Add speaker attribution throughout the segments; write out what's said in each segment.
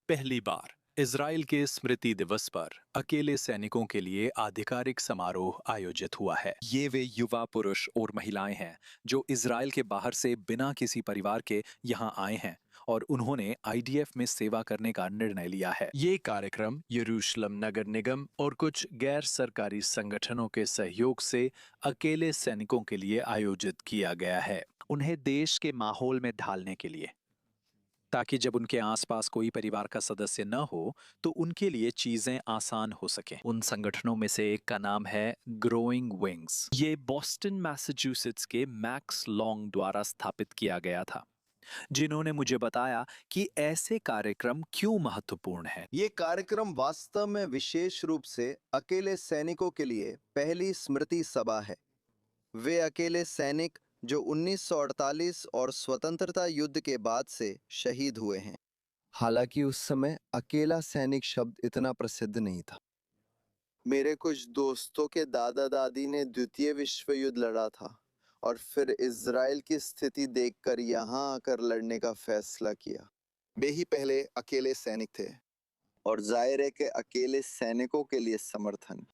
Speaker 1: पहली बार इजराइल के स्मृति दिवस पर अकेले सैनिकों के लिए आधिकारिक समारोह आयोजित हुआ है। ये वे युवा पुरुष और महिलाएं हैं जो इजराइल के बाहर से बिना किसी परिवार के यहाँ आए हैं और उन्होंने आईडीएफ में सेवा करने का निर्णय लिया है। ये कार्यक्रम यरूशलेम नगर निगम और कुछ गैर सरकारी संगठनों के सहयोग से अकेले सैनिकों के लिए आयोजित किया गया है, उन्हें देश के माहौल में ढालने के लिए, ताकि जब उनके आसपास कोई परिवार का सदस्य न हो तो उनके लिए चीजें आसान हो सकें। उन संगठनों में से एक का नाम है ग्रोइंग विंग्स। ये बॉस्टन मैसाचुसेट्स के मैक्स लॉन्ग द्वारा स्थापित किया गया था, जिन्होंने मुझे बताया कि ऐसे कार्यक्रम क्यों महत्वपूर्ण हैं।
Speaker 2: ये कार्यक्रम वास्तव में विशेष रूप से अकेले सैनिकों के लिए पहली स्मृति सभा है। वे अकेले सैनिक जो 1948 और स्वतंत्रता युद्ध के बाद से शहीद हुए हैं। हालांकि उस समय अकेला सैनिक शब्द इतना प्रसिद्ध नहीं था। मेरे कुछ दोस्तों के दादा दादी ने द्वितीय विश्व युद्ध लड़ा था और फिर इज़राइल की स्थिति देखकर यहाँ आकर लड़ने का फैसला किया। वे ही पहले अकेले सैनिक थे और जाहिर है कि अकेले सैनिकों के लिए समर्थन।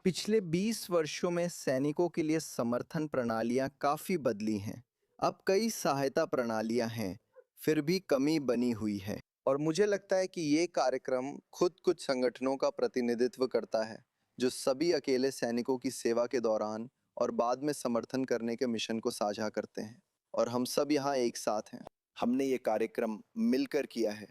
Speaker 2: पिछले 20 वर्षों में सैनिकों के लिए समर्थन प्रणालियां काफी बदली हैं। अब कई सहायता प्रणालियां हैं, फिर भी कमी बनी हुई है। और मुझे लगता है कि ये कार्यक्रम खुद कुछ संगठनों का प्रतिनिधित्व करता है जो सभी अकेले सैनिकों की सेवा के दौरान और बाद में समर्थन करने के मिशन को साझा करते हैं। और हम सब यहाँ एक साथ हैं। हमने ये कार्यक्रम मिलकर किया है।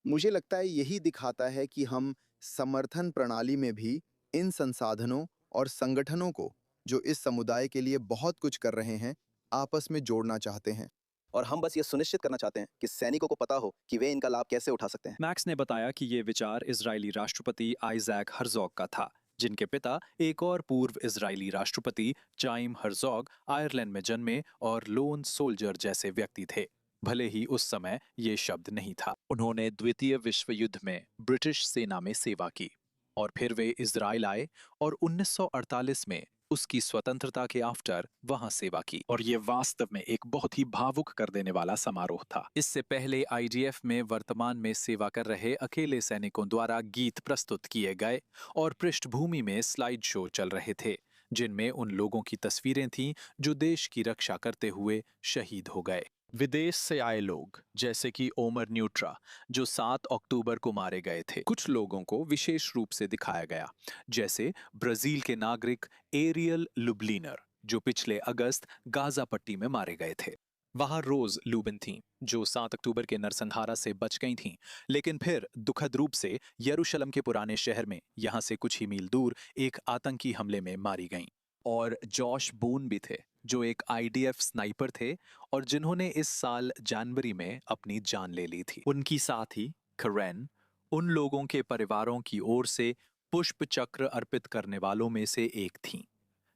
Speaker 2: मुझे लगता है यही दिखाता है कि हम समर्थन प्रणाली में भी इन संसाधनों और संगठनों को, जो इस समुदाय के लिए बहुत कुछ कर रहे हैं, आपस में जोड़ना चाहते हैं। और हम बस ये सुनिश्चित करना चाहते हैं कि सैनिकों को पता हो कि वे इनका लाभ कैसे उठा सकते हैं।
Speaker 1: मैक्स ने बताया कि ये विचार इजरायली राष्ट्रपति आइजैक हर्जोग का था, जिनके पिता एक और पूर्व इजरायली राष्ट्रपति चाइम हर्जोग आयरलैंड में जन्मे और लोन सोल्जर जैसे व्यक्ति थे, भले ही उस समय ये शब्द नहीं था। उन्होंने द्वितीय विश्व युद्ध में ब्रिटिश सेना में सेवा की और फिर वे इजराइल आए और 1948 में उसकी स्वतंत्रता के आफ्टर वहां सेवा की। और ये वास्तव में एक बहुत ही भावुक कर देने वाला समारोह था। इससे पहले आईडीएफ में वर्तमान में सेवा कर रहे अकेले सैनिकों द्वारा गीत प्रस्तुत किए गए और पृष्ठभूमि में स्लाइड शो चल रहे थे, जिनमें उन लोगों की तस्वीरें थीं जो देश की रक्षा करते हुए शहीद हो गए। विदेश से आए लोग जैसे कि ओमर न्यूट्रा, जो 7 अक्टूबर को मारे गए थे। कुछ लोगों को विशेष रूप से दिखाया गया, जैसे ब्राजील के नागरिक एरियल लुब्लिनर, जो पिछले अगस्त गाजा पट्टी में मारे गए थे। वहां रोज लूबिन थीं, जो 7 अक्टूबर के नरसंहार से बच गई थीं, लेकिन फिर दुखद रूप से यरूशलेम के पुराने शहर में यहां से कुछ ही मील दूर एक आतंकी हमले में मारी गईं। और जॉश बून भी थे, जो एक आईडीएफ स्नाइपर थे और जिन्होंने इस साल जनवरी में अपनी जान ले ली थी। उनकी साथी करेन उन लोगों के परिवारों की ओर से पुष्प चक्र अर्पित करने वालों में से एक थीं,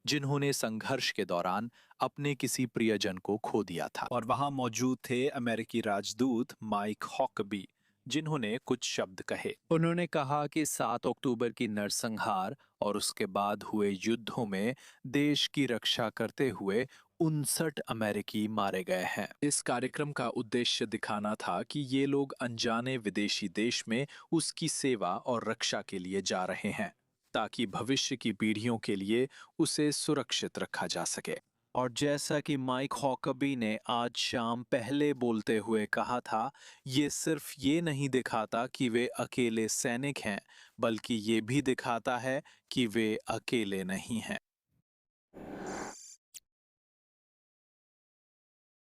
Speaker 1: जिन्होंने संघर्ष के दौरान अपने किसी प्रियजन को खो दिया था। और वहां मौजूद थे अमेरिकी राजदूत माइक हॉकबी, जिन्होंने कुछ शब्द कहे। उन्होंने कहा कि 7 अक्टूबर की नरसंहार और उसके बाद हुए युद्धों में देश की रक्षा करते हुए 59 अमेरिकी मारे गए हैं। इस कार्यक्रम का उद्देश्य दिखाना था कि ये लोग अनजाने विदेशी देश में उसकी सेवा और रक्षा के लिए जा रहे हैं, ताकि भविष्य की पीढ़ियों के लिए उसे सुरक्षित रखा जा सके। और जैसा कि माइक हॉकबी ने आज शाम पहले बोलते हुए कहा था, ये सिर्फ ये नहीं दिखाता कि वे अकेले सैनिक हैं, बल्कि ये भी दिखाता है कि वे अकेले नहीं हैं।